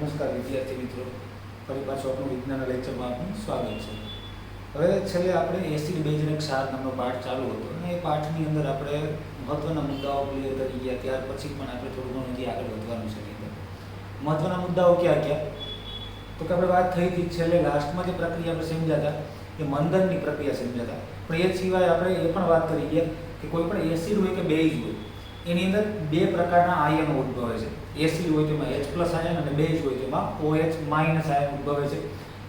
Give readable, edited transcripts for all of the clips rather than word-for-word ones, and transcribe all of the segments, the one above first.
નમસ્કાર વિદ્યાર્થી મિત્રો, ફરી પાછું આપણું વિજ્ઞાનના લેક્ચરમાં આપનું સ્વાગત છે। હવે છેલ્લે આપણે એસિડ બેઝ અને ક્ષાર નામનો પાઠ ચાલુ હતો અને એ પાઠની અંદર આપણે મહત્વના મુદ્દાઓ ક્લિયર કરી ગયા। ત્યાર પછી પણ આપણે થોડું ઘણું હજી આગળ વધવાનું છે। મહત્વના મુદ્દાઓ ક્યાં ક્યાં? તો કે આપણે વાત થઈ હતી છેલ્લે લાસ્ટમાં જે પ્રક્રિયા આપણે સમજ્યા હતા એ મંદનની પ્રક્રિયા સમજ્યા હતા, પણ એ સિવાય આપણે એ પણ વાત કરી ગયા કે કોઈ પણ એસિડ હોય કે બેઝ હોય એની અંદર બે પ્રકારના આયનો ઉદ્ભવે છે। એસિડ હોય તેમાં H+ આયન અને બેઝ હોય તેમાં OH- આયન ઉદ્ભવે છે।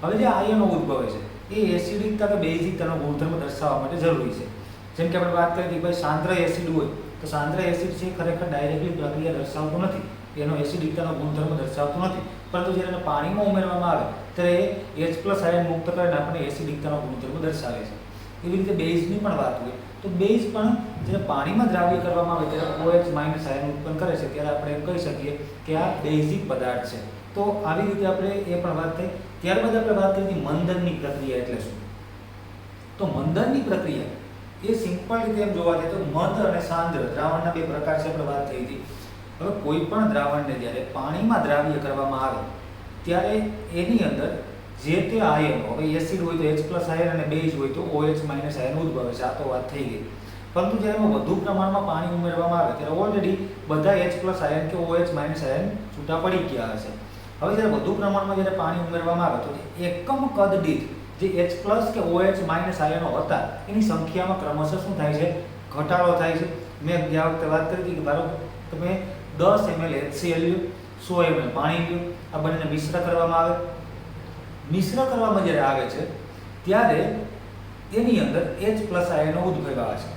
હવે જે આયનો ઉદ્ભવે છે એ એસિડિકતા કે બેઝિકતાનો ગુણધર્મ દર્શાવવા માટે જરૂરી છે। જેમ કે આપણે વાત કરી કે ભાઈ સાંદ્ર એસિડ હોય તો સાંદ્ર એસિડ છે ખરેખર ડાયરેક્ટલી પ્રક્રિયા દર્શાવતો નથી, એનો એસિડિકતાનો ગુણધર્મ દર્શાવતો નથી, પરંતુ જ્યારે એને પાણીમાં ઉમેરવામાં આવે ત્યારે H+ આયન મુક્ત કરીને આપણે એસિડિકતાનો ગુણધર્મ દર્શાવે છે। એવી રીતે બેઝની પણ વાત હોય તો બેઝ પણ જ્યારે પાણીમાં દ્રાવ્ય કરવામાં આવે ત્યારે OH- આયન ઉત્પન્ન કરે છે ત્યારે આપણે એમ કહી શકીએ કે આ બેઝિક પદાર્થ છે। તો આવી રીતે આપણે એ પણ વાત થઈ। ત્યારબાદ આપણે વાત કરી મંદનની પ્રક્રિયા એટલે શું? તો મંદનની પ્રક્રિયા એ સિમ્પલ રીતે એમ જોવા જઈએ તો મંદ અને સાંદ્ર દ્રાવણના બે પ્રકાર છે, આપણે વાત થઈ હતી। હવે કોઈ પણ દ્રાવણને જ્યારે પાણીમાં દ્રાવ્ય કરવામાં આવે ત્યારે એની અંદર જે તે આયનો, હવે એસિડ હોય તો H+ આયન અને બેઝ હોય તો OH- આયન ઉદ્ભવે છે, આ તો વાત થઈ ગઈ। પરંતુ જ્યારે એમાં વધુ પ્રમાણમાં પાણી ઉમેરવામાં આવે ત્યારે ઓલરેડી બધા H+ આયન કે OH- આયન છૂટા પડી ગયા હશે। હવે જ્યારે વધુ પ્રમાણમાં જ્યારે પાણી ઉમેરવામાં આવે તો એકમ કદ દીઠ જે H+ કે OH- આયનો હતા એની સંખ્યામાં ક્રમશઃ શું થાય છે? ઘટાડો થાય છે। મેં ગયા વખતે વાત કરી હતી કે ધારો તમે 10 ml HCl લ્યો, 100 ml પાણી લ્યો, આ બંને મિશ્ર કરવામાં આવે। મિશ્ર કરવામાં જ્યારે આવે છે ત્યારે એની અંદર H+ આયનો ઉદ્ભવ્યા છે।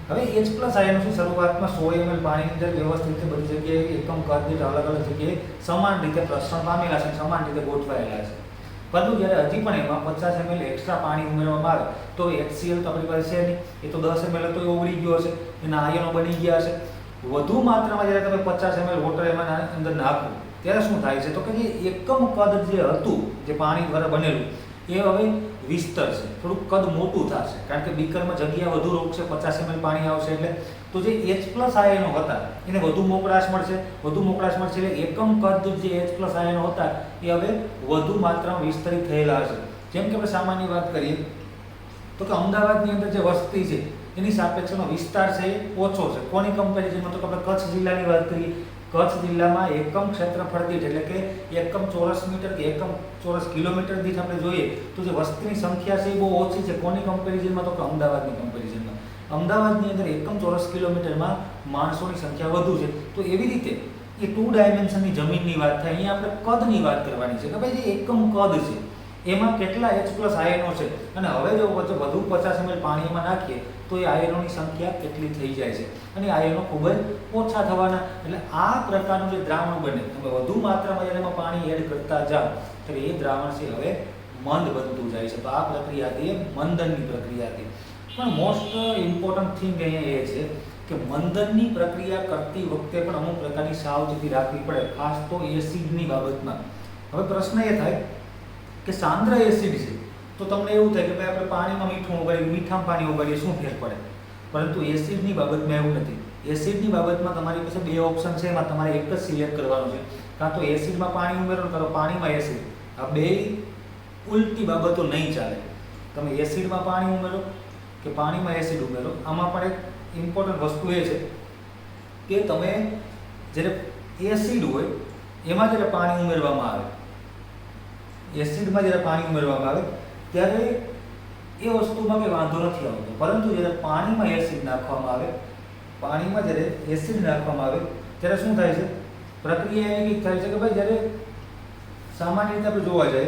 હવે H+ આયનો શું શરૂઆતમાં 100 ml પાણીની અંદર વ્યવસ્થિત રીતે બધી જગ્યાએ એકમ કદ દીઠ અલગ અલગ જગ્યાએ સમાન રીતે પ્રસરણ પામેલા છે, સમાન રીતે ગોઠવાયેલા છે। પરંતુ જ્યારે હજી પણ એમાં 50 ml એક્સ્ટ્રા પાણી ઉમેરવામાં આવે તો HCl તો આપણી પાસે છે નહીં, એ તો 10 ml તો એ ઓગળી ગયો હશે, એના આયનો બની ગયા હશે। વધુ માત્રામાં જ્યારે તમે 50 ml વોટર એમાં અંદર નાખો ત્યારે શું થાય છે? તો કે જે એકમ કદ જે હતું જે પાણી દ્વારા બનેલું એ હવે વિસ્તરશે, થોડુંક કદ મોટું થશે, કારણ કે બીકરમાં જગ્યા વધુ રોકશે, 50 ml પાણી આવશે એટલે તો જે H+ આયનો હતા એને વધુ મોકળાશ મળશે, વધુ મોકળાશ મળશે એટલે એકમ કદ જે H+ આયનો હતા એ હવે વધુ માત્રામાં વિસ્તરિત થયેલા હશે। જેમ કે આપણે સામાન્ય વાત કરીએ તો કે અમદાવાદની અંદર જે વસ્તી છે એની સાપેક્ષમાં વિસ્તાર છે એ ઓછો છે। કોની કમ્પેરિઝનમાં? તો કે આપણે કચ્છ જિલ્લાની વાત કરીએ, કચ્છ જિલ્લામાં એકમ ક્ષેત્રફળ દીઠ એટલે કે એકમ ચોરસ મીટર કે એકમ ચોરસ કિલોમીટર દીઠ આપણે જોઈએ તો જે વસ્તીની સંખ્યા છે એ બહુ ઓછી છે। કોની કમ્પેરિઝનમાં? તો કે અમદાવાદની કમ્પેરિઝનમાં। અમદાવાદની અંદર એકમ ચોરસ કિલોમીટરમાં માણસોની સંખ્યા વધુ છે। તો એવી રીતે એ 2 ડાયમેન્શનની જમીનની વાત થાય, અહીંયા આપણે કદની વાત કરવાની છે કે ભાઈ જે એકમ કદ છે એમાં કેટલા H+ આયનો છે અને હવે જો વધુ 50 ml પાણીમાં નાખીએ તો એ આયનોની સંખ્યા કેટલી થઈ જાય છે અને આયનો ખૂબ જ ઓછા થવાના। એટલે આ પ્રકારનું જે દ્રાવણ બને તમે વધુ માત્રામાં જ્યારે એમાં પાણી એડ કરતા જાઓ ત્યારે એ દ્રાવણ છે હવે મંદ બનતું જાય છે। તો આ પ્રક્રિયા હતી એ મંદનની પ્રક્રિયા હતી। પણ મોસ્ટ ઇમ્પોર્ટન્ટ થિંગ અહીંયા એ છે કે મંદનની પ્રક્રિયા કરતી વખતે પણ અમુક પ્રકારની સાવચેતી રાખવી પડે, ખાસ તો એસિડની બાબતમાં। હવે પ્રશ્ન એ થાય કે સાંદ્ર એસિડ છે તો તમને એવું થાય કે ભાઈ આપણે પાણીમાં મીઠું ઉગાડીએ, મીઠામાં પાણી ઉગાડીએ શું ફેર પડે? પરંતુ એસિડની બાબતમાં એવું નથી। એસિડની બાબતમાં તમારી પાસે બે ઓપ્શન છે, એમાં તમારે એક જ સિલેક્ટ કરવાનું છે, કાં તો એસિડમાં પાણી ઉમેરો કાં તો પાણીમાં એસિડ। આ બે ઉલટી બાબતો નહીં ચાલે। તમે એસિડમાં પાણી ઉમેરો કે પાણીમાં એસિડ ઉમેરો, આમાં પણ એક ઇમ્પોર્ટન્ટ વસ્તુ એ છે કે તમે જ્યારે એસિડ હોય એમાં જ્યારે પાણી ઉમેરવામાં આવે, એસિડમાં જ્યારે પાણી ઉમેરવામાં આવે ત્યારે એ વસ્તુમાં કંઈ વાંધો નથી આવતો, પરંતુ જ્યારે પાણીમાં એસિડ નાખવામાં આવે, પાણીમાં જ્યારે એસિડ નાખવામાં આવે ત્યારે શું થાય છે? પ્રક્રિયા એવી કંઈક થાય છે કે ભાઈ જ્યારે સામાન્ય રીતે આપણે જોવા જઈએ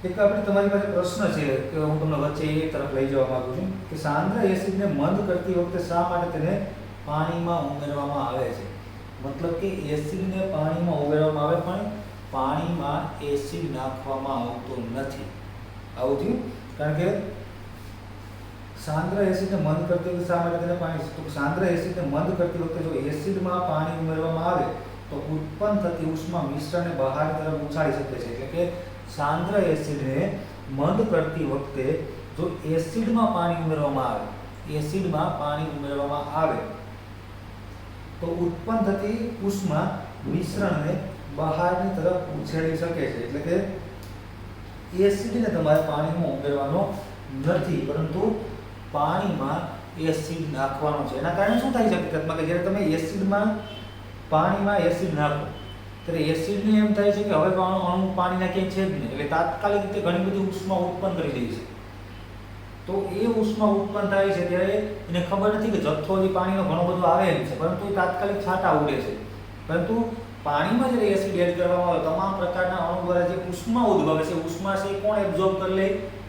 એક આપણે તમારી પાસે પ્રશ્ન છે કે હું તમને વચ્ચે એ તરફ લઈ જવા માંગુ છું કે સાંદ્ર એસિડને મંદ કરતી વખતે શા માટે તેને પાણીમાં ઉમેરવામાં આવે છે? મતલબ કે એસિડને પાણીમાં ઉમેરવામાં આવે પણ પાણીમાં એસિડ નાખવામાં આવતો નથી। આવું થયું કારણ કે સાંદ્ર એસિડને મંદ કરતી વખતે શા માટે તેને પાણી, તો સાંદ્ર એસિડને મંદ કરતી વખતે જો એસિડમાં પાણી ઉમેરવામાં આવે તો ઉત્પન્ન થતી ઉષ્મા મિશ્રણને બહાર તરફ ઉછાળી શકે છે। એટલે કે સાંદ્ર એસિડને મંદ કરતી વખતે જો એસિડમાં પાણી ઉમેરવામાં આવે, એસિડમાં પાણી ઉમેરવામાં આવે તો ઉત્પન્ન થતી ઉષ્મા મિશ્રણને બહારની તરફ ઉછેળી શકે છે. એટલે કે એસિડને તમારે પાણીમાં ઉમેરવાનો નથી, પરંતુ પાણીમાં એસિડ નાખવાનો છે. એના કારણે શું થાય છે હકીકતમાં કે જ્યારે તમે એસિડમાં પાણીમાં એસિડ નાખો ત્યારે એસિડને એમ થાય છે કે હવે અણુ પાણીના ક્યાંય છે જ નહીં, એટલે તાત્કાલિક રીતે ઘણી બધી ઉષ્મા ઉત્પન્ન કરી દે છે. તો એ ઉષ્મા ઉત્પન્ન થાય છે ત્યારે એને ખબર નથી કે જથ્થો જે પાણીનો ઘણો બધો આવે છે, પરંતુ એ તાત્કાલિક છાંટા ઉડે છે. પરંતુ પાણીમાં જ્યારે એસિડ એડ કરવામાં આવે તમામ પ્રકારના અણુ દ્વારા જે ઉષ્મા ઉદ્ભવે છે, ઉષ્મા છે એ કોણ એબ્ઝોર્બ કરી લે?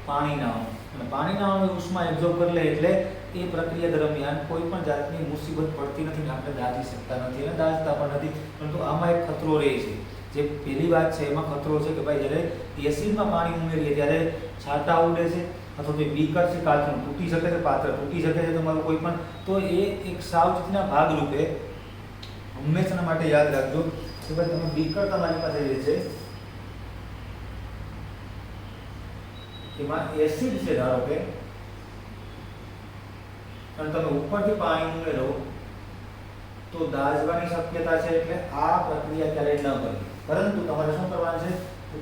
પાણીના અણુ. અને પાણીના અણુ ઉષ્મા એબ્ઝોર્બ કરી લે એટલે એ પ્રક્રિયા દરમિયાન કોઈ પણ જાતની મુસીબત પડતી નથી ને આપણે દાજી શકતા નથી અને દાજતા પણ નથી. પરંતુ આમાં એક ખતરો રહે છે. જે પહેલી વાત છે એમાં ખતરો છે કે ભાઈ જ્યારે એસિડમાં પાણી ઉમેરીએ ત્યારે છાંટા ઉડે છે, અથવા તો બીકર છે કાચનું તૂટી શકે છે, પાત્ર તૂટી શકે છે તમારું કોઈ પણ. તો એ એક સાવચેતીના ભાગરૂપે હંમેશા માટે યાદ રાખજો કે ભાઈ તમે બીકર તમારી પાસે જે છે એમાં એસિડ છે ધારો કે, અને તમે ઉપરથી પાણી ઉમેરો તો દાઝવાની શક્યતા છે. એટલે આ પ્રક્રિયા ક્યારેય ન કરવી. પરંતુ તમારે શું કરવાનું છે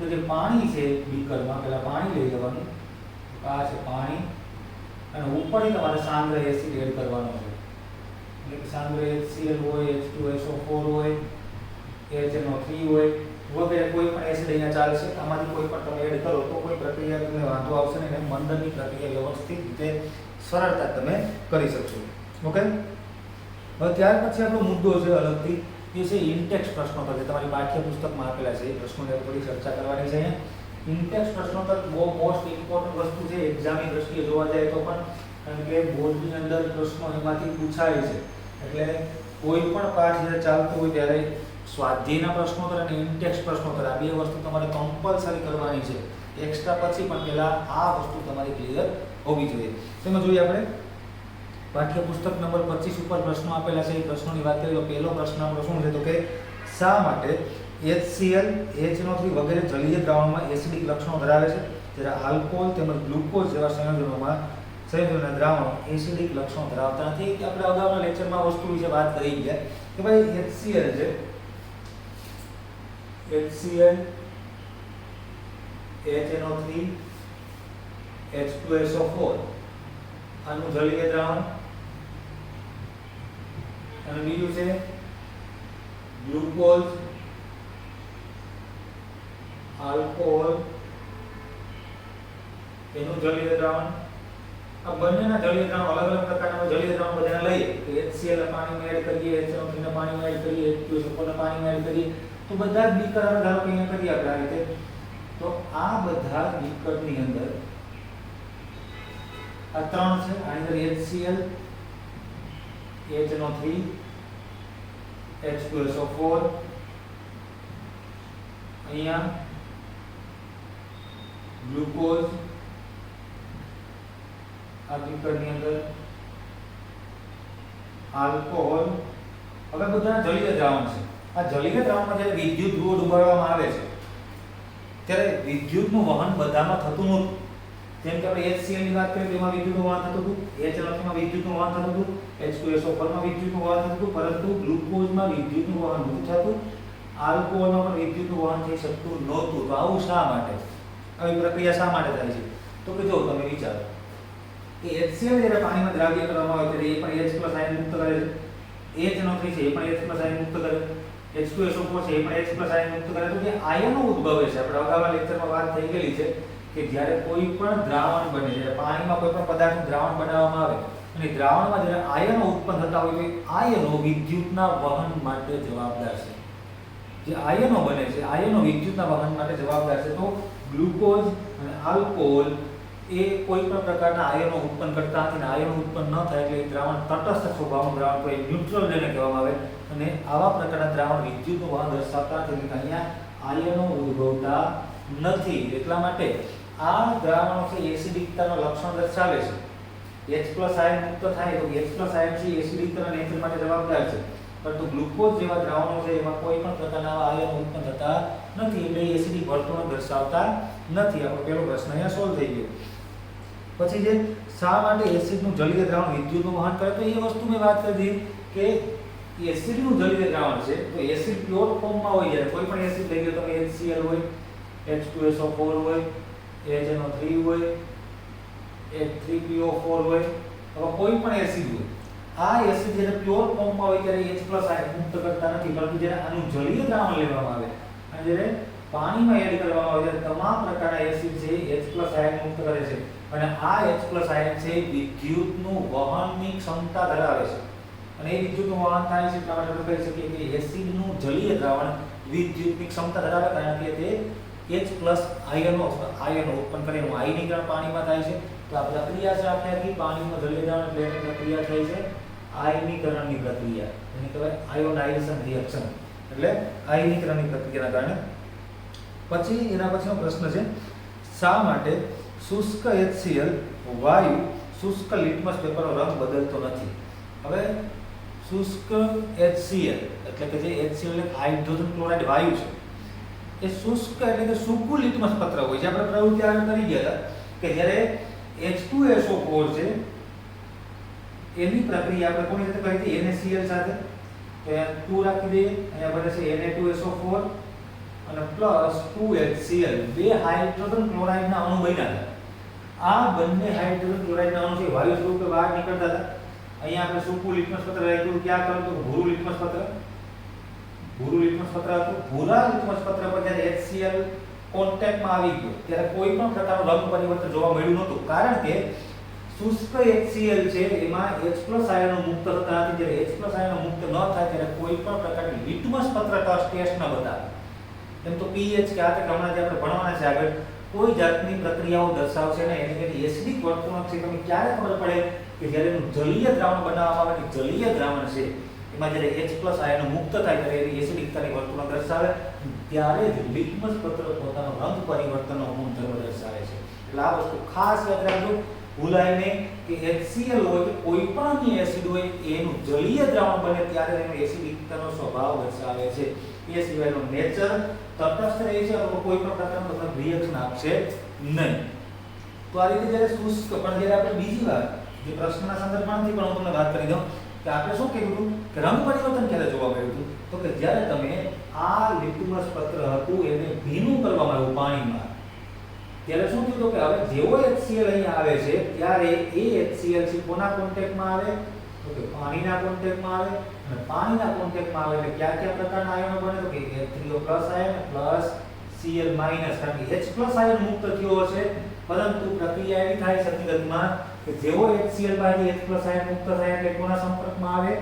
તો જે પાણી છે બીકરમાં પહેલા પાણી લઈ જવાનું, આ છે પાણી, અને ઉપરથી તમારે સાંદ્ર એસિડ એડ કરવાનો છે. એટલે કે સાંદ્ર HCl હોય, H2SO4 હોય, HNO3 હોય વગેરે કોઈ પણ એસિડ અહીંયા ચાલશે. આમાંથી કોઈ પણ તમે એડ કરો તો કોઈ પ્રક્રિયા તમને વાંધો આવશે નહીં, અને મંદનની પ્રક્રિયા વ્યવસ્થિત રીતે સરળતા તમે કરી શકશો. ઓકે, હવે ત્યાર પછી આપણો મુદ્દો છે અલગથી એ છે ઇન્ટેક્સ પ્રશ્નોત્તર. જે તમારી પાઠ્યપુસ્તકમાં આપેલા છે એ પ્રશ્નોની થોડી ચર્ચા કરવાની છે. ઇન્ટેક્સ પ્રશ્નોત્તર બહુ મોસ્ટ ઇમ્પોર્ટન્ટ વસ્તુ છે એક્ઝામની દ્રષ્ટિએ જોવા જાય તો પણ, કારણ કે બોર્ડની અંદર પ્રશ્નો એમાંથી પૂછાય છે. એટલે કોઈ પણ પાઠ જ્યારે ચાલતો હોય ત્યારે સ્વાધ્યાયના પ્રશ્નોત્તર અને ઇન્ટેક્સ પ્રશ્નોત્તર આ બે વસ્તુ તમારે કમ્પલસરી કરવાની છે. એક્સ્ટ્રા પછી પણ પહેલા આ વસ્તુ તમારી ક્લિયર હોવી જોઈએ. તેમાં જોઈએ આપણે પાઠ્યપુસ્તક નંબર 25 ઉપર પ્રશ્નો આપેલા છે. એ પ્રશ્નોની વાત કરીએ તો પહેલો પ્રશ્ન આપણો શું છે તો કે શા માટે HCl, HNO3 વગેરે જલીય દ્રાવણમાં એસિડિક લક્ષણો ધરાવે છે, જ્યારે આલ્કોહોલ તેમજ ગ્લુકોઝ જેવા સંયોજનોના દ્રાવણો એસિડિક લક્ષણો ધરાવતા નથી. આપણે અગાઉના લેક્ચરમાં વસ્તુ વિશે વાત કરી ગયા કે ભાઈ HCl છે, HCl, HNO3, H2SO4 આનું જલીય દ્રાવણ, અને બીજું છે ગ્લુકોઝ, આલ્કોહોલ એનું જલીય દ્રાવણ. આ બંનેના જલીય દ્રાવણ અલગ અલગ પ્રકારના જલીય દ્રાવણ બધાને લઈએ તો HCl પાણીમાં એડ કરીએ, HNO3 ને પાણીમાં એડ કરીએ, H2SO4 ને પાણીમાં એડ કરીએ તો બધા જ બીકર અને ધારો કે અહીંયા કરીએ આપણે આ રીતે. તો આ બધા બીકરની અંદર આ ત્રણ છે, આની અંદર HCl, HNO3, H2SO4, અહીંયા ગ્લુકોઝ, આ બીકરની અંદર આલ્કોહોલ. હવે બધા જલીય દ્રાવણ છે. આ જલીય દ્રાવણમાં જ્યારે વિદ્યુત ધ્રુવો ડુબાડવામાં આવે છે ત્યારે વિદ્યુતનું વહન બધામાં થતું નહોતું. જેમ કે આપણે HCl ની વાત કરીએ તો એમાં વિદ્યુતનું વહન થતું હતું, HNO3 માં વિદ્યુતનું વહન થતું હતું, H2SO4 માં વિદ્યુતનું વહન થતું હતું, પરંતુ ગ્લુકોઝમાં વિદ્યુતનું વહન નહોતું થતું, આલ્કોહોલમાં પણ વિદ્યુતનું વહન થઈ શકતું નહોતું. તો આવું શા માટે? આવી પ્રક્રિયા શા માટે થાય છે? તો કે જો તમે વિચારો કે HCl જ્યારે પાણીમાં દ્રાવ્ય કરવામાં આવે ત્યારે એ પણ H+ આયન મુક્ત કરે છે, HNO3 છે એ પણ H+ આયન મુક્ત કરે, H2SO4 છે એ પણ H+ આયન મુક્ત કરે. તો જે આયનો ઉદ્ભવે છે, આપણે અગાઉના લેક્ચરમાં વાત થઈ ગયેલી છે કે જ્યારે કોઈ પણ દ્રાવણ બને, જ્યારે પાણીમાં કોઈ પણ પદાર્થનું દ્રાવણ બનાવવામાં આવે અને દ્રાવણમાં જ્યારે આયનો ઉત્પન્ન થતા હોય તો એ આયનો વિદ્યુતના વહન માટે જવાબદાર છે. જે આયનો બને છે, આયનો વિદ્યુતના વહન માટે જવાબદાર છે. તો ગ્લુકોઝ અને આલ્કોહોલ એ કોઈ પણ પ્રકારના આયનો ઉત્પન્ન કરતા નથી, અને આયનો ઉત્પન્ન ન થાય એટલે એ દ્રાવણ તટસ્થ સ્વભાવનું દ્રાવણ, તો એ ન્યુટ્રલ જેને કહેવામાં આવે. અને આવા પ્રકારના દ્રાવણ વિદ્યુતનું વહન દર્શાવતા નથી, એટલે અહીંયા આયનો ઉદ્ભવતા નથી. એટલા માટે આ દ્રાવણો છે એસિડિકતાનો લક્ષણ દર્શાવે છે. H+ આયન મુક્ત થાય તો H+ આયન છે એસિડિકતાના નેચર માટે જવાબદાર છે, પરંતુ ગ્લુકોઝ જેવા દ્રાવણો છે એમાં કોઈ પણ પ્રકારના આયનો ઉત્પન્ન થતા નથી, એટલે એસિડિક વર્તણૂક દર્શાવતા નથી. આપણો પહેલો પ્રશ્ન અહીંયા સોલ્વ થઈ ગયો. પછી જે શા માટે એસિડનું જલીય દ્રાવણ વિદ્યુતનું વહન કરે, તો એ વસ્તુ મેં વાત કરી દીધી કે એસિડનું જલીય દ્રાવણ છે તો એસિડ પ્યોર ફોર્મમાં હોય જ્યારે કોઈ પણ એસિડ લઈ લો તમે HCl હોય H2SO4 હોય HNO3 હોય H3PO4 હોય અથવા કોઈ પણ એસિડ હોય આ એસિડ જ્યારે પ્યોર ફોર્મમાં હોય ત્યારે H+ આયન મુક્ત કરતા નથી પરંતુ જ્યારે આનું જલીય દ્રાવણ લેવામાં આવે અને જ્યારે પાણીમાં એડ કરવામાં આવે ત્યારે તમામ પ્રકારના એસિડ છે H+ આયન મુક્ત કરે છે અને આ H+ આયન છે વિદ્યુતનું વહનની ક્ષમતા ધરાવે છે અને એ વિદ્યુતનું વહન થાય છે એટલા માટે આપણે કહી શકીએ કે એસિડનું જલીય દ્રાવણ વિદ્યુતની ક્ષમતા ધરાવે કારણ કે તે H+ આયનો ઉત્પન્ન કરે એનું આયનીકરણ પાણીમાં થાય છે તો આ પ્રક્રિયા છે આપણે આખી પાણીમાં જલીય દ્રાવણ એટલે એની પ્રક્રિયા થાય છે આયનીકરણની પ્રક્રિયા એને કહેવાય આયોનાઇઝેશન રિએક્શન એટલે આયનીકરણની પ્રક્રિયાના કારણે પછી એના પછીનો પ્રશ્ન છે શા માટે શુષ્ક HCl વાયુ શુષ્ક લિટમસ પેપરનો રંગ બદલતો નથી હવે શુષ્ક HCl એટલે કે જે HCl એટલે હાઇડ્રોજન ક્લોરાઇડ વાયુ છે એ શુષ્ક એટલે કે સૂકું લિટમસ પત્ર હોય છે આપણે પ્રવૃત્તિ આગળ કરી ગયા હતા કે જ્યારે H2SO4 છે એની પ્રક્રિયા આપણે કોની સાથે કરી હતી NaCl સાથે તો અહીંયા 2 રાખી દઈએ અહીંયા બને છે Na2SO4 અને +2HCl બે હાઇડ્રોજન ક્લોરાઇડના અણુ બન્યા હતા આ બંને હાઇડ્રોજન ક્લોરાઇડના અણુ છે વાયુ સ્વરૂપે બહાર નીકળતા હતા અહીંયા આપણે સૂકું લિટમસ પત્ર રાખ્યું ક્યાં કર્યું તો ભૂરું લિટમસ પત્ર હતું ભૂરા લિટમસ પત્ર પર જ્યારે HCl કોન્ટેક્ટમાં આવી ગયો ત્યારે કોઈ પણ પ્રકારનું રંગ પરિવર્તન જોવા મળ્યું નહોતું કારણ કે શુષ્ક HCl છે એમાં H+ આયનો મુક્ત થતા નથી જ્યારે H+ આયનો મુક્ત ન થાય ત્યારે કોઈ પણ પ્રકારની લિટમસ પત્ર ટેસ્ટ ન બતાવે એમ તો pH કે આ કે હમણાં જે આપણે ભણવાના છે આગળ કોઈ જાતની પ્રક્રિયાઓ દર્શાવશે ને એની એસિડિક વર્તણૂક છે તમને ક્યારે ખબર પડે કે જ્યારે એનું જલીય દ્રાવણ બનાવવામાં આવે કે જલીય દ્રાવણ છે એમાં જ્યારે H+ આયનો મુક્ત થાય ત્યારે એની એસિડિકતાની વર્તણૂક દર્શાવે ત્યારે જ લિટમસ પત્ર પોતાનો રંગ પરિવર્તનનો ગુણધર્મ દર્શાવે છે એટલે આ વસ્તુ ખાસ યાદ રાખજો ભૂલાય નહીં કે HCl હોય કે કોઈ પણ એસિડ હોય એનું જલીય દ્રાવણ બને ત્યારે એનો એસિડિકતાનો સ્વભાવ દર્શાવે છે એ સિવાયનો નેચર તટસ્થ રહે છે અથવા કોઈ પણ પ્રકારનો તમને રિએક્શન આપશે નહીં તો આ રીતે જ્યારે શુષ્ક પણ જ્યારે આપણે બીજી વાર જે પ્રશ્નના સંદર્ભમાં નથી પણ હું તમને વાત કરી દઉં કે આપણે શું કીધું હતું કે રંગ પરિવર્તન ક્યારે જોવા મળ્યું હતું તો કે જ્યારે તમે આ લિટમસ પત્ર હતું એને ભીનું કરવામાં આવ્યું પાણીમાં ત્યારે શું થયું કે હવે જેવો HCl અહીં આવે છે ત્યારે એ HCl છે કોના કોન્ટેક્ટમાં આવે તો કે પાણીના કોન્ટેક્ટમાં આવે અને પાણીના કોન્ટેક્ટમાં આવે એટલે કયા પ્રકારના આયનો બને તો કે H3O+ ion plus Cl minus કારણ કે H+ આયન મુક્ત થયો છે પરંતુ પ્રક્રિયા એવી થાય છે હકીકતમાં કે જેવો HCl માંથી H+ આયન મુક્ત થાય એટલે કોના સંપર્કમાં આવે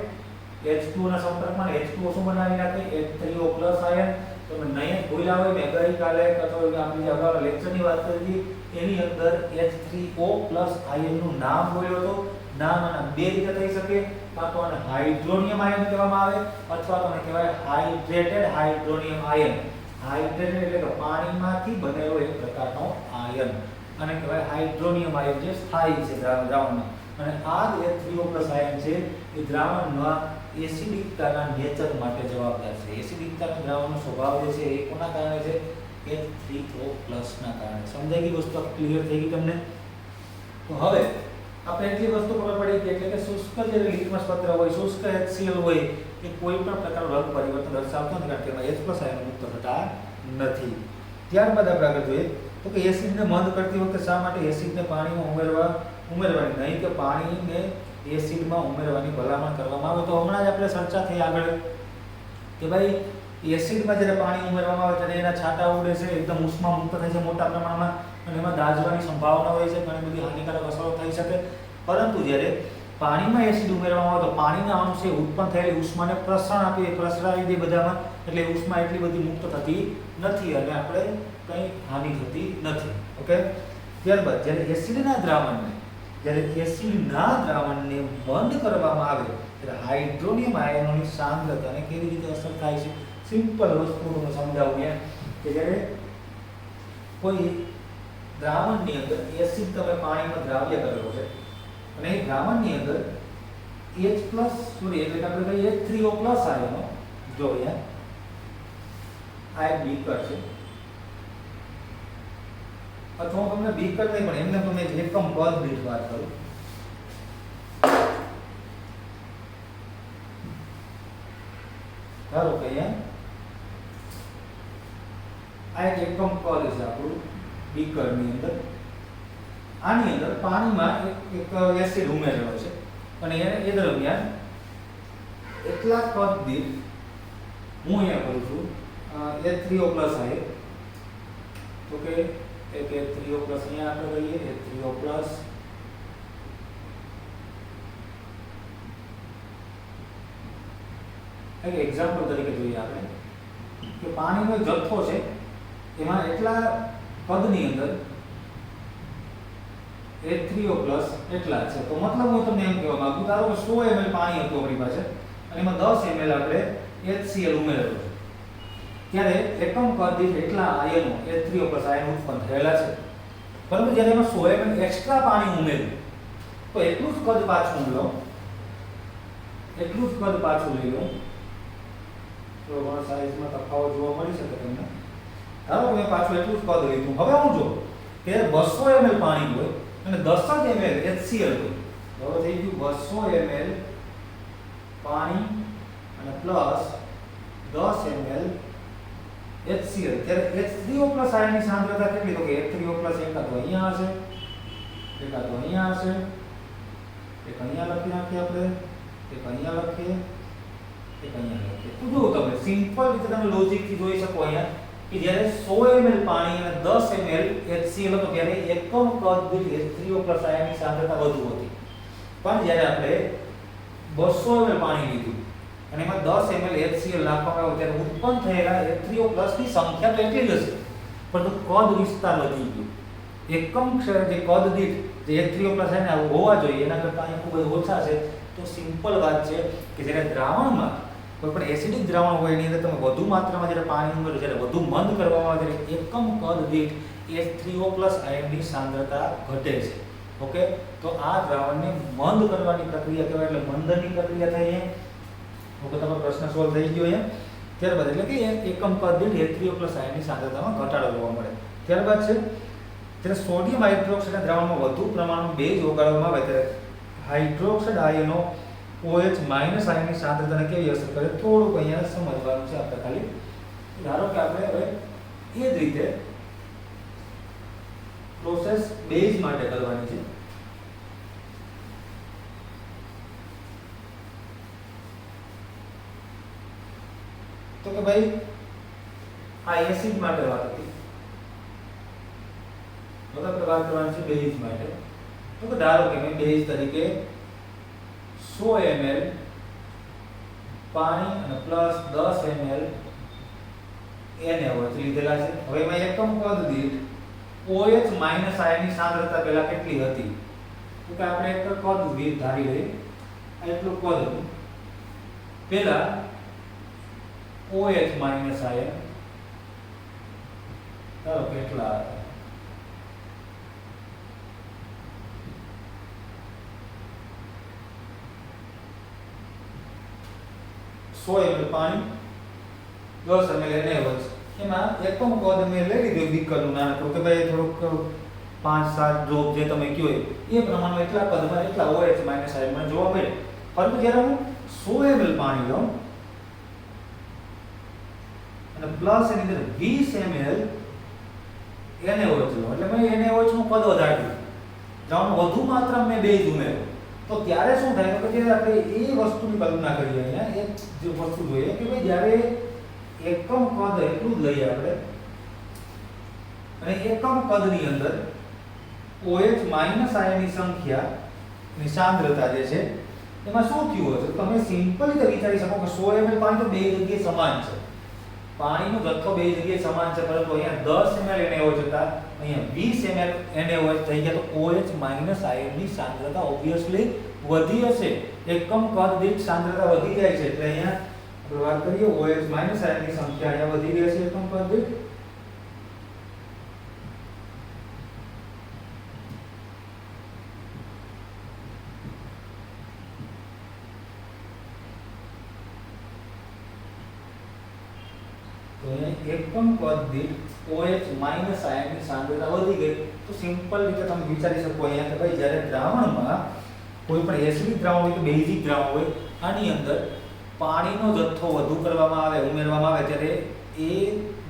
H2 ના સંપર્કમાં H2O શું બનાવી નાખે H3O+ આયન તમે નહીં ભૂલ્યા હોય મેં ગઈકાલે અથવા આપણે અગાઉના લેક્ચરની વાત કરી એની અંદર H3O+ આયનનું નામ બોલ્યો હતો નામ આના બે રીતે થઈ શકે કાં તો આને હાઇડ્રોનિયમ આયન કહેવામાં આવે અથવા તો કહેવાય હાઇડ્રેટેડ હાઇડ્રોનિયમ આયન હાઇડ્રેટેડ એટલે કે પાણીમાંથી બનેલો એક પ્રકારનો આયન આને કહેવાય હાઇડ્રોનિયમ આયન જે સ્થાયી છે દ્રાવણમાં અને આ H3O+ આયન છે એ દ્રાવણમાં એસિડિકતાના નેચર માટે જવાબદાર છે એસિડિકતાના દ્રાવણનો સ્વભાવ જે છે એ કોના કારણે છે H3O+ ના કારણે સમજાઈ ગઈ વસ્તુ ક્લિયર થઈ ગઈ તમને તો હવે આપણે એટલી વસ્તુ ખબર પડી કે એટલે કે શુષ્ક જે લિટમસ પત્ર હોય શુષ્ક HCl હોય એ કોઈ પણ પ્રકારનું રંગ પરિવર્તન દર્શાવતો નથી કારણ કે એમાં H+ આયનો મુક્ત થતા નથી ત્યારબાદ આપણે આગળ જોઈએ તો કે એસિડને મંદ કરતી વખતે શા માટે એસિડને પાણીમાં ઉમેરવાની નહીં કે પાણીને એસિડમાં ઉમેરવાની ભલામણ કરવામાં આવે તો હમણાં જ આપણે ચર્ચા થઈ આગળ કે ભાઈ એસિડમાં જ્યારે પાણી ઉમેરવામાં આવે ત્યારે એના છાંટા ઉડે છે એકદમ ઉષ્મા મુક્ત થાય છે મોટા પ્રમાણમાં અને એમાં દાઝવાની સંભાવના હોય છે ઘણી બધી હાનિકારક અસરો થઈ શકે પરંતુ જ્યારે પાણીમાં એસિડ ઉમેરવામાં આવે તો પાણીના અણુ છે ઉત્પન્ન થયેલી ઉષ્માને પ્રસરણ આપી પ્રસરાવી દે બધામાં એટલે ઉષ્મા એટલી બધી મુક્ત થતી નથી અને આપણે કંઈ હાનિ થતી નથી ઓકે ત્યારબાદ જ્યારે એસિડના દ્રાવણને બંધ કરવામાં આવે ત્યારે હાઇડ્રોનિયમ આયનોની સાંદ્રતાને કેવી રીતે અસર થાય છે સિમ્પલ વસ્તુ તમને સમજાવું કે જ્યારે કોઈ દ્રાવણની અંદર એસિડ તમે પાણીમાં દ્રાવ્ય કરેલો છે અને એ દ્રાવણની અંદર H+ એટલે કે આપણે કહીએ H3O+ આયનો જો અહીંયા આ એક બીકર છે અથવા હું તમને બીકર નહીં પણ એમને તમને એકમ પદ દીઠ વાત કરું ધારો કે અહીંયા આ એક એકમ કદ છે આપણું બીકરની અંદર. આની અંદર પાણીમાં એક એસિડ ઉમેરેલો છે અને એ દરમિયાન એટલા કદ દીઠ હું અહીંયા કરું છું H3O+ આવે તો કે એક H3O+ અહીંયા આપણે લઈએ H3O+. એક એક્ઝામ્પલ તરીકે જોઈએ આપણે કે પાણીનો જથ્થો છે એમાં એટલા કદની અંદર H3O+ એટલા છે. તો મતલબ હું તમને એમ કહેવા માંગુ ધારો કે 100 ml પાણી હતું આપણી પાસે અને એમાં 10 ml આપણે HCl ઉમેરેલું છે ત્યારે એકમ કદ દીઠ એટલા આયનો H3O+ આયન ઉત્પન્ન થયેલા છે. પરંતુ જ્યારે એમાં 100 ml એક્સ્ટ્રા પાણી ઉમેર્યું તો એટલું જ કદ પાછું લો, એટલું જ કદ પાછું લઈ લો. તો સાઈઝમાં તફાવત જોવા મળી શકે તમને. ધારો કે મેં પાછું એટલું જ કદ લીધું. હવે હું જો કે 200 ml પાણી હોય અને 10 ml HCl હોય. હવે થઈ ગયું 200 ml પાણી અને પ્લસ 10 ml HCl. ત્યારે H3O+ આયનની સાંદ્રતા કેટલી? તો કે H3O+ એકાદ અહીંયા હશે, એકાદ અહીંયા હશે, એક અહીંયા લખી નાખીએ આપણે, એક અહીંયા લખીએ, એક અહીંયા લખીએ. તો જો તમે સિમ્પલ રીતે તમે લોજિકથી જોઈ શકો અહીંયા કે જ્યારે 100 ml પાણી અને 10 ml HCl હતો ત્યારે એકમ કદ દીઠ H3O+ આયનની સાંદ્રતા વધુ હતી. પણ જ્યારે આપણે 200 ml પાણી લીધું અને એમાં 10 ml HCl નાખવામાં આવ્યો ત્યારે ઉત્પન્ન થયેલા H3O+ ની સંખ્યા તો એટલી જ હશે પરંતુ કદ વિસ્તાર વધી ગયો. એકમ જે કદ દીઠ જે H3O+ આયન હોવા જોઈએ એના કરતાં અહીંયા ખૂબ જ ઓછા છે. તો સિમ્પલ વાત છે કે જ્યારે દ્રાવણમાં કોઈ પણ એસિડિક દ્રાવણ હોય એની અંદર તમે વધુ માત્રામાં જ્યારે પાણી ઉમેરો જ્યારે વધુ મંદ કરવામાં આવે ત્યારે એકમ કદ દીઠ H3O+ આયનની સાંદ્રતા ઘટે છે. ઓકે, તો આ દ્રાવણને મંદ કરવાની પ્રક્રિયા કહેવાય એટલે મંદનની પ્રક્રિયા થઈ છે. ઓકે, તમારો પ્રશ્ન સોલ્વ થઈ ગયો છે. ત્યારબાદ એટલે કે એકમ કદ દીઠ H3O+ આયનની સાંદ્રતામાં ઘટાડો જોવા મળે. ત્યારબાદ છે જ્યારે સોડિયમ હાઇડ્રોક્સાઇડ દ્રાવણમાં વધુ પ્રમાણમાં ભેજ ઓગાળવામાં આવે ત્યારે હાઇડ્રોક્સાઇડ આયનો OH- આયનની સાંદ્રતાને કેવી અસર કરે થોડુંક અહીંયા સમજવાનું છે આપણે ખાલી. ધારો કે આપણે હવે એ જ રીતે પ્રોસેસ બેઝ માટે કરવાની છે. તો કે ભાઈ આ એસિડ માટે વાત હતી, તો આપણે વાત કરવાની છે બેઝ માટે. તો કે ધારો કે મેં બેઝ તરીકે 100 ml પાણી અને પ્લસ 10 ml NaOH લીધેલા છે. હવે એમાં એકમ કદ દીઠ OH- આયનની સાંદ્રતા પહેલા કેટલી હતી? તો કે આપણે એક કદ ધારી લઈએ, એટલું કદ હતું. પહેલા OH- આયન ધારો કેટલા હતા? ml પાણી 10 ml NaOH. એમાં એકમ કદ મેં લઈ લીધું બીકરનું નાનકડું કે ભાઈ થોડુંક 5-7 ડ્રોપ જે તમે કહો એ પ્રમાણમાં એટલા કદમાં એટલા OH- આયન મને જોવા મળે. પરંતુ જ્યારે હું 100 ml પાણી લઉં અને પ્લસ એની અંદર 20 ml NaOH લઉં એટલે મેં NaOH નું કદ વધાર્યું, દ્રાવણમાં વધુ માત્રામાં મેં બેઝ ઉમેર્યો. તો ત્યારે શું થાય તો કે આપણે એ વસ્તુની કલ્પના કરીએ અહીંયા એક જે વસ્તુ જોઈએ કે ભાઈ જ્યારે એકમ કદ એટલું જ લઈએ આપણે અને એકમ કદની અંદર OH- આયનની સંખ્યા ની સાંદ્રતા જે છે એમાં શું થયું હશે? તમે સિમ્પલ રીતે વિચારી શકો કે 100 ml પાણી તો બે જગ્યાએ સમાન છે, પાણીનો જથ્થો બે જગ્યાએ સમાન છે, પરંતુ અહીંયા 10 ml NaOH હતા, અહીંયા 20 ml NaOH થઈ ગયા. તો OH- આયનની સાંદ્રતા ઓબ્વિયસલી વધી હશે. એકમ કદ દીઠ સાંદ્રતા વધી જાય છે એટલે અહીંયા આપણે વાત કરીએ OH- આયનની સંખ્યા અહીંયા વધી રહી છે એકમ કદ દીઠ. તો એકમ કદ દીઠ OH- આયનની સાંદ્રતા વધી ગઈ. તો સિમ્પલ રીતે તમે વિચારી શકો અહીંયા કે ભાઈ જ્યારે દ્રાવણમાં કોઈ પણ એસિડિક દ્રાવણ હોય કે બેઝિક દ્રાવણ હોય આની અંદર પાણીનો જથ્થો વધુ કરવામાં આવે ઉમેરવામાં આવે ત્યારે એ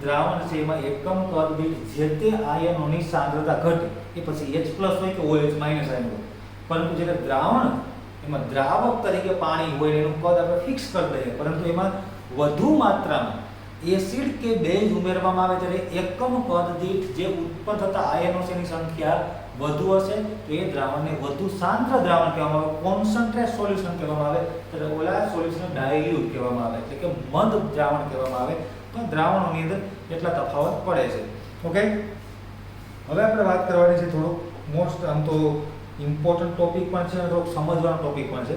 દ્રાવણ છે એમાં એકમ કદ દીઠ જે તે આયનોની સાંદ્રતા ઘટે. એ પછી H+ હોય કે OH- આયન હોય, પરંતુ જ્યારે દ્રાવણ એમાં દ્રાવક તરીકે પાણી હોય એનું કદ આપણે ફિક્સ કરી દઈએ, પરંતુ એમાં વધુ માત્રામાં એસિડ કે બેઝ ઉમેરવામાં આવે ત્યારે એકમ કદ દીઠ જે ઉત્પન્ન થતા આયનો છે એની સંખ્યા વધુ હશે, તો એ દ્રાવણને વધુ સાંદ્ર દ્રાવણ કહેવામાં આવે, કોન્સન્ટ્રેટ સોલ્યુશન કહેવામાં આવે. ત્યારે ઓલા સોલ્યુશનને ડાયલ્યુટ કહેવામાં આવે, એટલે કે મંદ દ્રાવણ કહેવામાં આવે. તો દ્રાવણોની અંદર એટલા તફાવત પડે છે. ઓકે, હવે આપણે વાત કરવાની છે થોડું મોસ્ટ આમ તો ઇમ્પોર્ટન્ટ ટોપિક પણ છે અને થોડુંક સમજવાનો ટોપિક પણ છે.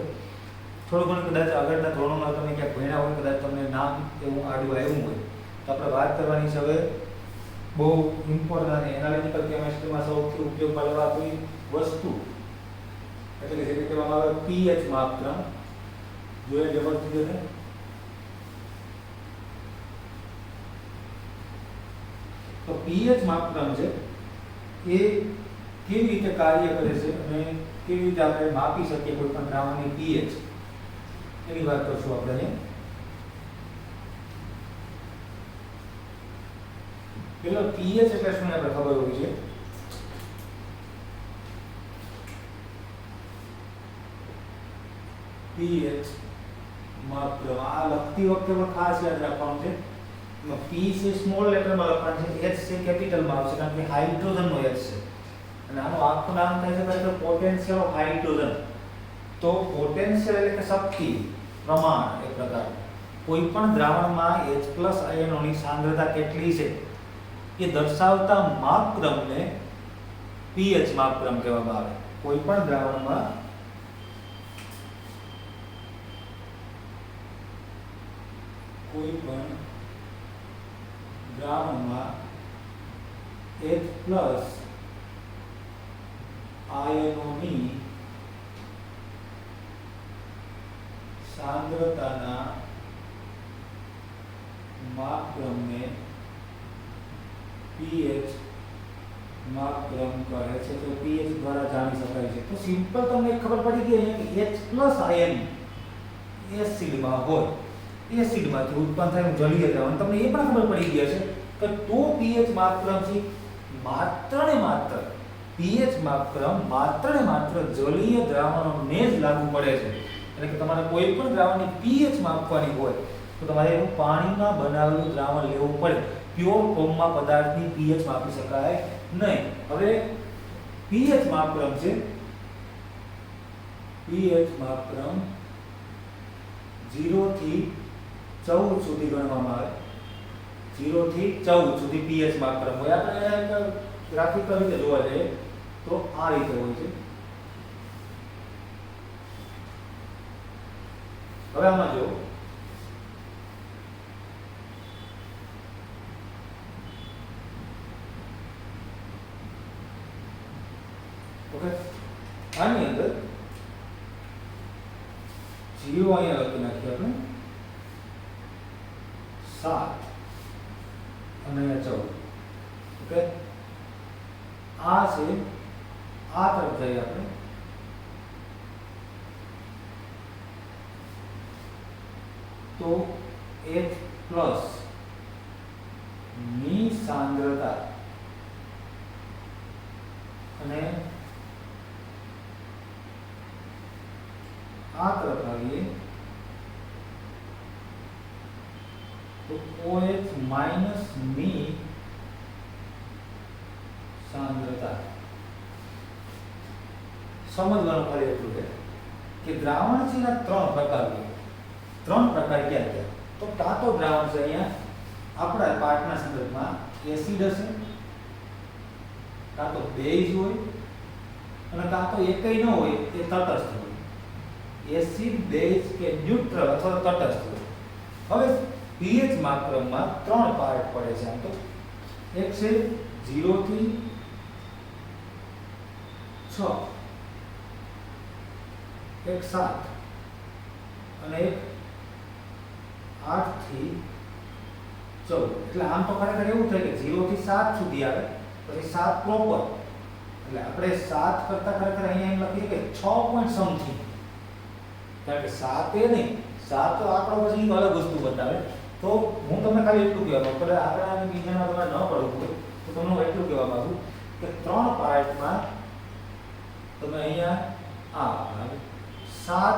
થોડું ઘણું કદાચ આગળના ધોરણોમાં તમે ક્યાંક ભણ્યા હોય, કદાચ તમને નામ એવું આડું આવ્યું હોય, તો આપણે વાત કરવાની છે હવે બહુ ઇમ્પોર્ટન્ટ અને એનાલિટિકલ કેમિસ્ટ્રીમાં સૌથી ઉપયોગમાં લેવાતી વસ્તુ એટલે કે જેને કહેવામાં આવે pH માપક્રમ. જોઈએ જબરથી છે. તો pH માપક્રમ છે એ કેવી રીતે કાર્ય કરે છે અને કેવી રીતે આપણે માપી શકીએ કોઈ પણ દ્રાવણની pH, એની વાત કરશું આપણે અહીંયા. પેલો pH એટલે શું આપણે ખબર હોવી છે. pH માપક્રમ આ લખતી વખતે પણ ખાસ યાદ રાખવાનું છે. P છે સ્મોલ લેટરમાં લખવાનું છે, H છે કેપિટલમાં આવશે કારણ કે હાઇડ્રોજનનો H છે અને આનું આખું નામ થાય છે પોટેન્શિયલ ઓફ હાઇડ્રોજન. તો પોટેન્શિયલ એટલે કે શક્તિ, પ્રમાણ, એક પ્રકાર. કોઈ પણ દ્રાવણમાં H+ આયનોની સાંદ્રતા કેટલી છે એ દર્શાવતા માપક્રમને pH માપક્રમ કહેવામાં આવે. કોઈ પણ દ્રાવણમાં H+ આયનોની સાંદ્રતાના માપક્રમને pH માપક્રમ કહે છે. તો pH દ્વારા જાણી શકાય છે. તો સિમ્પલ તમને ખબર પડી ગઈ અહીંયા કે H+ આયન એસિડમાં હોય, એસિડમાંથી ઉત્પન્ન થાય જલીય દ્રાવણ, તમને એ પણ ખબર પડી ગઈ હશે કે તો pH માપક્રમ છે માત્ર ને માત્ર pH માપક્રમ માત્ર ને માત્ર જલીય દ્રાવણોને જ લાગુ પડે છે. એટલે કે તમારે કોઈ પણ દ્રાવણની pH માપવાની હોય તો તમારે એનું પાણીમાં બનાવેલું દ્રાવણ લેવું પડે. પ્યોર ફોર્મમાં પદાર્થની pH માપી શકાય નહીં. હવે pH માપક્રમ છે, pH માપક્રમ 0 થી 14 સુધી ગણવામાં આવે. 0 થી 14 સુધી pH માપક્રમ હોય. આપણે ગ્રાફિકલ રીતે જોવા જઈએ તો આ રીતે હોય છે. હવે આમાં જો ઓકે, આની અંદર 0 અહીંયા લખી નાખીએ આપણે, 7 અને અહીંયા 14. ઓકે, આ છે આ તરફ જઈએ આપણે તો H+ ની સાંદ્રતા અને આ તરફ આવીએ તો OH- ની સાંદ્રતા. સમજવાનું ખાલી એટલું છે કે દ્રાવણ છે એના 3 પ્રકાર હોય. 3 પ્રકાર ક્યાં ક્યાં? તો કાં તો દ્રાવણ છે અહીંયા આપણા પાઠના સંદર્ભમાં એસિડ હશે, કાં તો બેઝ હોય અને કાં તો એકેય ન હોય, એ તટસ્થ હોય. એસિડ, બેઝ કે ન્યુટ્રલ અથવા તટસ્થ હોય. હવે pH માપક્રમમાં 3 પાર્ટ પડે છે. આમ તો એક છે 0 થી 6, એક 7 અને એક 8 થી 14. એટલે આમ તો ખરેખર એવું થાય કે 0 થી 7 સુધી આવે, પછી 7 પ્રોપર. એટલે આપણે 7 કરતા ખરેખર અહીંયા એમ લખીએ કે 6 પોઈન્ટ સમથિંગ, કારણ કે 7 એ નહીં, 4 તો આંકડો પછી અલગ વસ્તુ બતાવે. તો હું તમને ખાલી એટલું કહેવા માંગુ, એટલે આંકડાની બીજામાં તમારે ન પડવું હોય તો તમને હું એટલું કહેવા માંગુ કે 3 પાર્ટમાં તમે અહીંયા આ ભાગ 7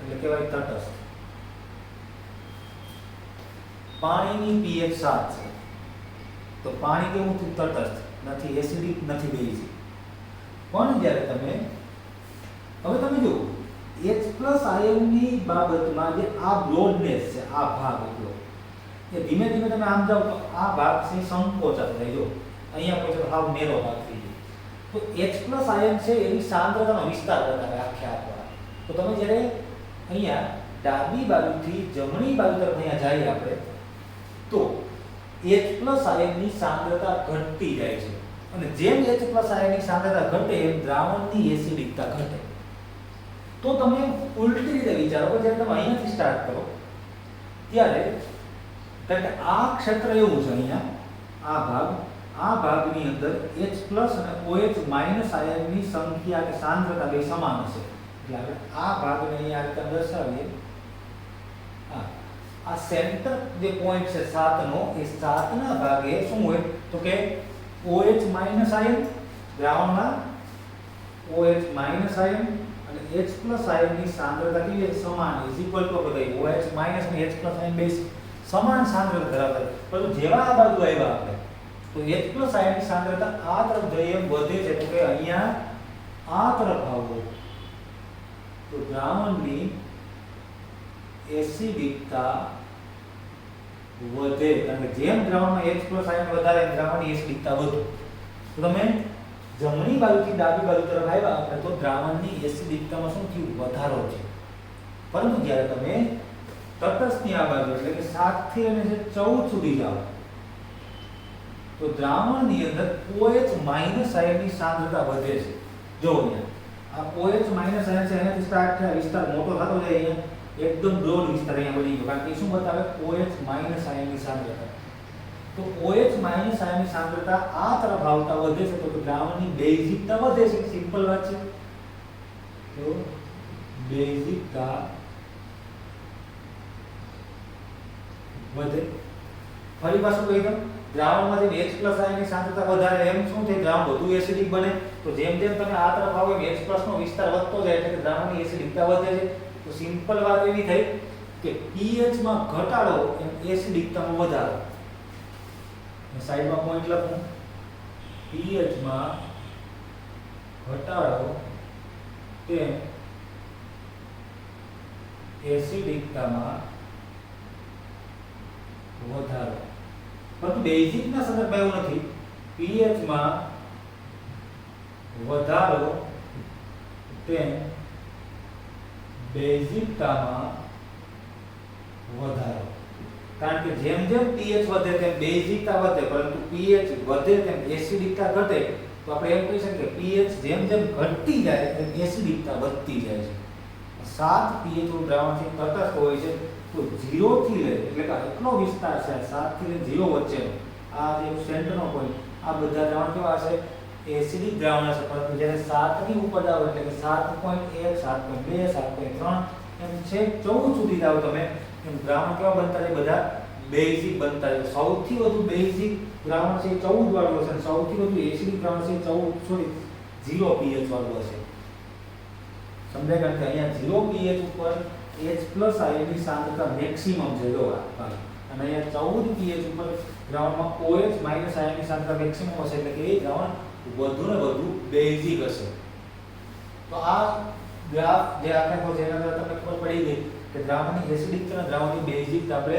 એટલે કહેવાય તટસ્થ. પાણીની pH 7 છે તો પાણી કેવું છે? તટસ્થ, નથી એસિડિક નથી બેઝિક. પણ જ્યારે તમે હવે તમે જુઓ H+ આયનની બાબતમાં જે આ બ્રોડનેસ છે, આ ભાગ એટલો એ ધીમે ધીમે તમે આમ જાઓ તો આ ભાગ છે સંકોચાતો થાય. જો અહીંયા કોઈ તો હાવ નેરો ભાગ થઈ જાય. તો H+ આયન છે એની સાંદ્રતાનો વિસ્તાર બતાવે આખે આખા. તો તમે જ્યારે અહીંયા ડાબી બાજુથી જમણી બાજુ તરફ અહીંયા જઈએ આપણે તો H+ આયનની સાંદ્રતા ઘટતી જાય છે અને જેમ H+ આયનની સાંદ્રતા ઘટે એમ દ્રાવણની એસિડિકતા ઘટે. તો તમે ઉલટી રીતે વિચારો કે જ્યારે તમે અહીંયાથી સ્ટાર્ટ કરો ત્યારે કારણ કે આ ક્ષેત્ર એવું છે અહીંયા આ ભાગની અંદર H+ અને OH- આયનની સંખ્યા કે સાંદ્રતા બે સમાન હશે. એટલે આપણે આ ભાગને અહીંયા આ રીતે દર્શાવીએ. આ સેન્ટર જે પોઈન્ટ છે 7 નો એ 7 ના ભાગે શું હોય તો કે OH- આયન દ્રાવણમાં OH- આયન અને H+ આયનની સાંદ્રતા કેવી છે? સમાન ઇઝ ઇક્વલ ટુ બધાય OH- અને H+ આયન બે સમાન સાંદ્રતા ધરાવતા હોય. પરંતુ જેવા આ બાજુ આવ્યા આપણે તો H+ આયનની સાંદ્રતા આ તરફ જઈએ એમ વધે છે. તો કે અહીંયા આ તરફ આવો તો દ્રાવણની એસિડિકતા વધે. કારણ કે જેમ દ્રાવણમાં H+ આયન વધારે એમ દ્રાવણની એસિડિકતા વધે. તો તમે જમણી બાજુથી ડાબી બાજુ તરફ આવ્યા આપણે તો દ્રાવણની એસિડિકતામાં શું થયું? વધારો છે. પરંતુ જ્યારે તમે તટસ્થની આ બાજુ એટલે કે 7 થી અને 14 સુધી જાઓ તો દ્રાવણની અંદર OH- આયનની સાંદ્રતા વધે છે. જો અહીંયા આ OH- આયન છે અહીંયાથી સ્ટાર્ટ થાય વિસ્તાર મોટો થતો જાય. અહીંયા એકદમ બ્રોડ વિસ્તાર અહીંયા બની ગયો. કારણ કે શું બતાવે? OH- આયનની સાંદ્રતા. તો OH- આયનની સાંદ્રતા આ તરફ આવતા વધે છે તો દ્રાવણની બેઝિકતા વધે છે. સિમ્પલ વાત છે. તો બેઝિકતા વધે. ફરી પાછું કહી દઉં, દ્રાવણમાં જેમ H+ આયનની સાંદ્રતા વધારે એમ શું થાય? દ્રાવણ વધુ એસિડિક બને. તો જેમ જેમ તમે આ તરફ આવો એમ H+ નો વિસ્તાર વધતો જાય એટલે કે દ્રાવણની એસિડિકતા વધે છે. તો સિમ્પલ વાત એવી થઈ કે pH માં ઘટાડો એમ એસિડિકતામાં વધારો. સાઈડમાં પોઈન્ટ લખું, pH માં ઘટાડો તેમ એસિડિકતામાં વધારો. પરંતુ બેઝિકના સંદર્ભમાં એવું નથી. pH માં વધારો તેમ બેઝિકતામાં વધારો. કારણ કે જેમ જેમ pH વધે તેમ બેઝિકતા વધે, પરંતુ pH વધે તેમ એસિડિકતા ઘટે. તો આપણે એમ કહી શકીએ કે pH જેમ જેમ ઘટતી જાય તેમ એસિડિકતા વધતી જાય છે. 7 pH નું દ્રાવણ છે તટસ્થ હોય છે તો 0 થી લે એટલે કે એટલો વિસ્તાર છે 7 થી 0 વચ્ચેનો આ જે સેન્ટરનો પોઈન્ટ આ બધા દ્રાવણ કેવા છે? એસિડિક દ્રાવણ છે. પરંતુ જ્યારે 7 ની ઉપર જાવ એટલે કે 7.1 7.2 7.3 એમ છે 14 સુધી જાવ તમે એમ દ્રાવણ કેવા બનતા જાય? બધા બેઝિક બનતા જાય. સૌથી વધુ બેઝિક દ્રાવણ છે 14 વાળું હશે અને સૌથી વધુ એસિડિક દ્રાવણ છે 0 pH વાળું હશે. સમજાય? કારણ કે અહીંયા 0 pH ઉપર H+ આયનની સાંદ્રતા મેક્સિમમ છે. જો આ અને અહીંયા 14 pH ઉપર દ્રાવણમાં OH- આયનની સાંદ્રતા મેક્સિમમ હશે એટલે કે એ દ્રાવણ વધુ ને વધુ બેઝિક હશે. તો આ ગ્રાફ જે આખો છે એના દ્વારા તમને ખબર પડી ગઈ કે દ્રાવણની એસિડિકતા અને દ્રાવણની બેઝિકતા આપણે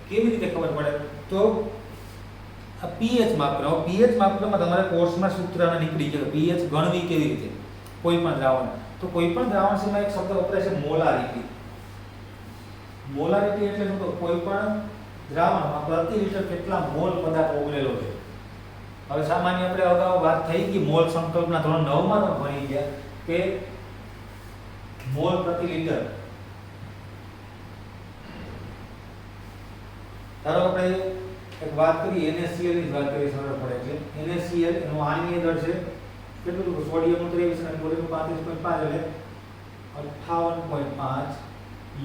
કેવી રીતે ખબર પડે. તો આ pH માપનો pH માપનમાં તમારે કોર્સમાં સૂત્રને નીકળી ગયો pH ગણવી કેવી રીતે કોઈ પણ દ્રાવણ. તો કોઈ પણ દ્રાવણ સિવાય એક શબ્દ વપરાય છે મોલારિટી. મોલારિટી એટલે શું? તો કોઈ પણ દ્રાવણમાં પ્રતિ લિટર કેટલા મોલ પદાર્થ ઓગળેલો છે. હવે સામાન્ય આપણે અગાઉ વાત થઈ ગઈ મોલ સંકલ્પના ધોરણ 9 માં પણ ભણી ગયા કે મોલ પ્રતિ લિટર. ધારો આપણે એક વાત કરી NaCl ની વાત કરી સરળ પડે છે. NaCl એનો આણ્વીય દળ છે કેટલું? સોડિયમ 23 અને ક્લોરીન 35.5 એટલે 58.5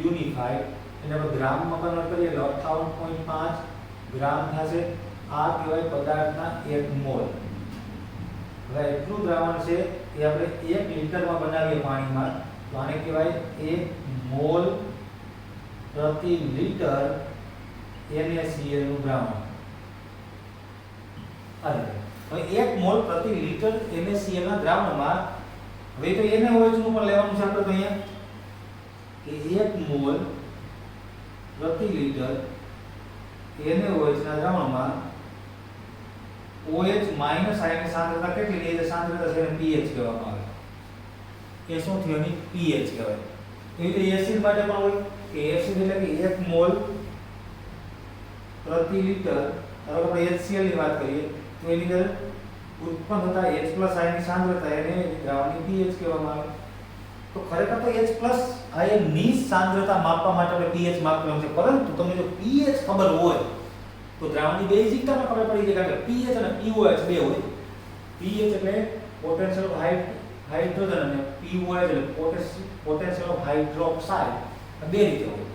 યુનિફાઈડ એને આપણે ગ્રામમાં કન્વર્ટ કરીએ એટલે 58.5 ગ્રામ થશે. આ કહેવાય પદાર્થના 1 મોલ. હવે એટલું દ્રાવણ છે એ આપણે 1 લિટરમાં બનાવીએ પાણીમાં તો આને કહેવાય 1 મોલ પ્રતિ લિટર NaCl નું દ્રાવણ. હવે 1 મોલ પ્રતિ લિટર NaCl ના દ્રાવણમાં હવે તો NaOH નું પણ લેવાનું છે આપણે તો અહીંયા કે 1 મોલ પ્રતિ લિટર NaOH ના દ્રાવણમાં OH માઈનસ આયનની સાંદ્રતા કેટલી છે? સાંદ્રતા છે pH કહેવામાં આવે. એ શું થયું? એની pH કહેવાય. એવી રીતે એસિડ માટે પણ હોય કે એસિડ એટલે કે 1 મોલ પ્રતિ લિટર, ધારો કે આપણે HCl ની વાત કરીએ તો એની અંદર ઉત્પન્ન થતા H+ આયનની સાંદ્રતા એને દ્રાવણની pH કહેવામાં આવે. તો ખરેખર તો H+ આયનની સાંદ્રતા માપવા માટે આપણે pH માપવાનું છે, પરંતુ તમને જો pH ખબર હોય તો દ્રાવણની બેઝિકતામાં ખબર પડી જાય કે pH અને pOH બે હોય. pH એટલે પોટેન્શિયલ ઓફ હાઇડ્રોજન અને pOH એટલે પોટેન્શિયલ ઓફ હાઇડ્રોક્સાઇડ. આ બે રીતે હોય.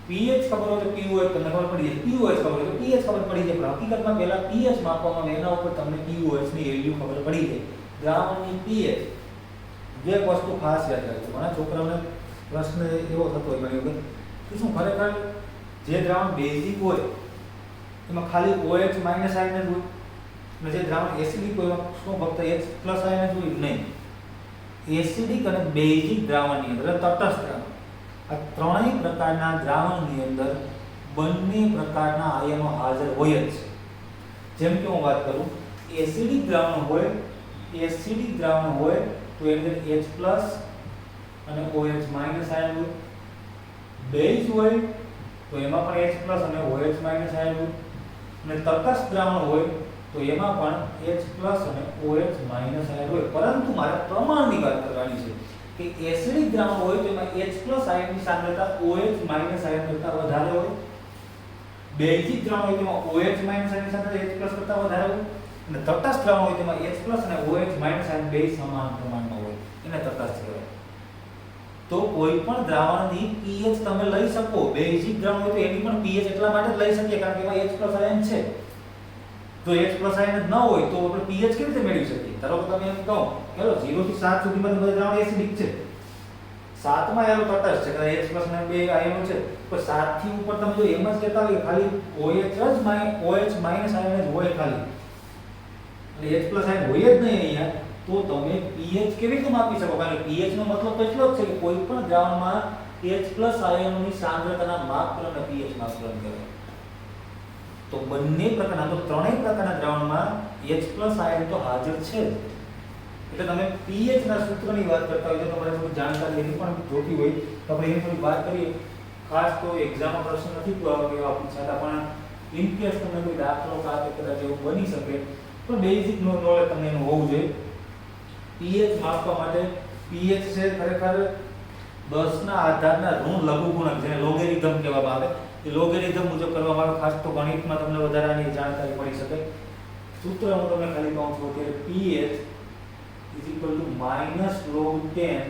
pH ખબર હોય તો pOH તમને ખબર પડી જાય, pOH ખબર હોય તો pH ખબર પડી જાય. પણ હકીકતમાં પહેલા pH માપવામાં આવે એના ઉપર તમને pOH ની વેલ્યુ ખબર પડી જાય. દ્રાવણની pH બે વસ્તુ ખાસ યાદ રાખજો. ઘણા છોકરાઓને પ્રશ્ન એવો થતો હોય ઘણી વખત કે શું ખરેખર જે દ્રાવણ બેઝિક હોય એમાં ખાલી OH માઈનસ આયન જ હોય અને જે દ્રાવણ એસિડિક હોય એમાં શું ફક્ત H+ આયન જ હોય? નહીં. એસિડિક અને બેઝિક દ્રાવણની અંદર તટસ્થ દ્રાવણ, આ ત્રણેય પ્રકારના દ્રાવણની અંદર બંને પ્રકારના આયનો હાજર હોય જ છે. જેમ કે હું વાત કરું, એસિડિક દ્રાવણ હોય તો એની અંદર H+ અને OH માઈનસ આયન હોય. બેઝ હોય તો એમાં પણ H+ અને OH માઈનસ આયન હોય. અને તટસ્થ દ્રાવણ હોય તો એમાં પણ H+ અને OH માઈનસ આયન હોય. પરંતુ મારે પ્રમાણની વાત કરવાની છે કે એસિડિક દ્રાવણ હોય તો એમાં H+ આયનની સાંદ્રતા OH માઈનસ આયન કરતાં વધારે હોય. બેઝિક દ્રાવણ હોય તેમાં OH માઈનસ આયનની સાંદ્રતા H+ કરતાં વધારે હોય. અને તટસ્થ દ્રાવણ હોય તેમાં H+ અને OH માઈનસ આયન બે સમાન પ્રમાણમાં હોય. એને તટસ્થ કહેવાય. તો કોઈ પણ દ્રાવણની pH તમે લઈ શકો. બેઝિક દ્રાવણ હોય તો એની પણ pH એટલા માટે જ લઈ શકીએ કારણ કે એમાં H+ આયન છે. જો H+ આયન જ ન હોય તો આપણે pH કેવી રીતે મેળવી શકીએ? ધારો કે તમે એમ કહો કે 0 થી 7 સુધીમાં બધા દ્રાવણ એસિડિક છે, 7 માં એનો તટસ્થ છે કારણ H+ અને બે આયનો છે. પણ 7 થી ઉપર તમે જો એમ જ કહેતા હોય કે ખાલી OH માઈનસ આયન જ હોય ખાલી અને H+ આયન હોય જ નહીં અહીંયા, તો તમે pH કેવી રીતે માપી શકો? કારણ કે pH નો મતલબ તો એટલો જ છે કે કોઈ પણ દ્રાવણમાં H+ આયનોની સાંદ્રતાના માપક્રમને pH માપક્રમ કહેવાય. તો બંને પ્રકારના, તો ત્રણેય પ્રકારના દ્રાવણમાં H+ આયન તો હાજર છે. એટલે તમે pH ના સૂત્રની વાત કરતા હોય તો તમારે થોડી જાણકારી એની પણ જોતી હોય તો આપણે એની થોડી વાત કરીએ. ખાસ તો એક્ઝામમાં પ્રશ્ન નથી એવા પૂછાતા, પણ ઇન કેસ તમને કોઈ દાખલો કાં તો કદાચ એવું બની શકે તો બેઝિક નોલેજ તમને એનું હોવું જોઈએ. pH માપવા માટે pH છે ખરેખર 10 ના આધારના ઋણ લઘુગુણક જેને લોગેરિધમ કહેવામાં આવે. એ લોગેરિધમ મુજબ કરવામાં આવે. ખાસ તો ગણિતમાં તમને વધારાની જાણકારી મળી શકે. સૂત્ર હું તમને ખાલી કહું છું કે pH -log10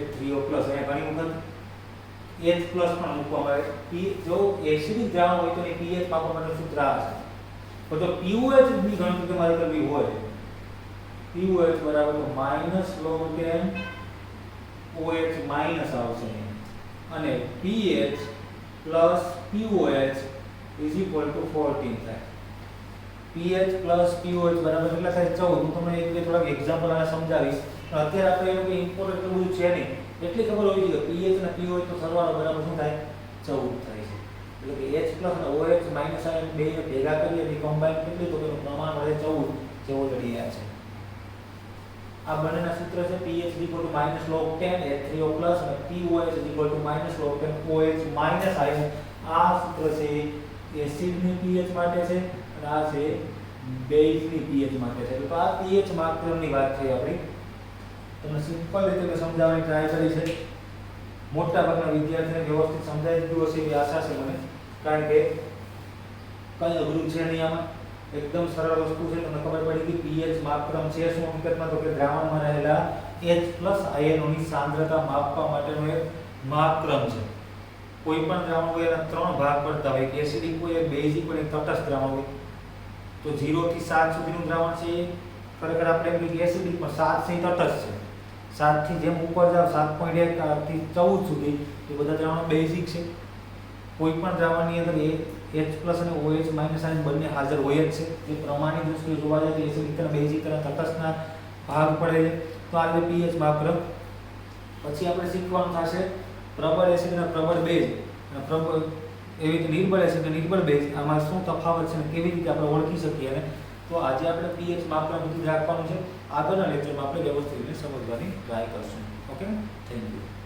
H3O+. અહીંયા ઘણી વખત H+ પણ મૂકવામાં આવે. જો એસિડિક દ્રાવણ હોય તો એની pH માપવા માટે સૂત્ર આ છે. તો જો pOH ની ગણતરી તમારે કરવી હોય, pOH બરાબર તો -log10 OH માઈનસ આવશે અને pH plus pOH is equal to 14 થાય. pH પ્લસ pOH બરાબર કેટલા થાય? 14. હું તમને એક બે થોડાક એક્ઝામ્પલ આને સમજાવીશ, પણ અત્યારે આપણે એનું કોઈ ઇમ્પોર્ટન્ટ બધું છે નહીં. એટલી ખબર હોવી જોઈએ કે pH અને pOH તો સરવાળો બરાબર શું થાય? 14 થાય છે. એટલે કે H+ અને OH માઈનસ આયન બેને ભેગા કરીએ અને કમ્બાઈન કરીએ તો તેનું પ્રમાણ મળે 14 જેવો જડી રહ્યા છે. આ બંનેના સૂત્ર છે pH -log10 H3O+ અને pOH -log10 OH minus ion. આ સૂત્ર છે એસિડની pH માટે છે અને આ છે બેઝની pH માટે છે. તો આ pH માપક્રમની વાત થઈ આપણી. તમને સિમ્પલ રીતે મેં સમજાવવાની ટ્રાય કરી છે. મોટા ભાગના વિદ્યાર્થીઓને વ્યવસ્થિત સમજાઈ ગયું હશે એવી આશા છે મને, કારણ કે કઈ અઘરું છે નહીં આમાં. એકદમ સરળ વસ્તુ છે. તમને ખબર પડી કે pH માપક્રમ છે શું? હકીકતમાં તો કે દ્રાવણમાં રહેલા H+ આયનોની સાંદ્રતા માપવા માટેનો એક માપક્રમ છે. કોઈ પણ દ્રાવણ હોય એના ત્રણ ભાગ પડતા હોય, એક એસિડિક હોય, એક બેઝિક હોય, એક તટસ્થ દ્રાવણ હોય. તો 0 થી 7 સુધીનું દ્રાવણ છે એ ખરેખર આપણે એમ કહીએ એસિડિક, પણ 7 છે એ તટસ્થ છે. 7 થી જેમ ઉપર જાવ 7.1 થી 14 સુધી એ બધા દ્રાવણો બેઝિક છે. કોઈ પણ દ્રાવણની અંદર H+ અને OH- આયન બંને હાજર હોય જ છે. જે પ્રમાણની દૃષ્ટિએ જોવા જાય તો એસિડિક અને બેઝિક અને તટસ્થના ભાગ પડે છે. તો આ રીતે pH માપક્રમ. પછી આપણે શીખવાનું થશે પ્રબળ એસિડ અને પ્રબળ બેઝ, અને પ્રબળ એવી રીતે નિર્બળ એસિડ અને નિર્બળ બેઝ, આમાં શું તફાવત છે અને કેવી રીતે આપણે ઓળખી શકીએ. અને તો આજે આપણે pH માપક્રમ બધું રાખવાનું છે. આગળના લેક્ચરમાં આપણે વ્યવસ્થિત રીતે સમજવાની ટ્રાય કરશું. Okay, thank you.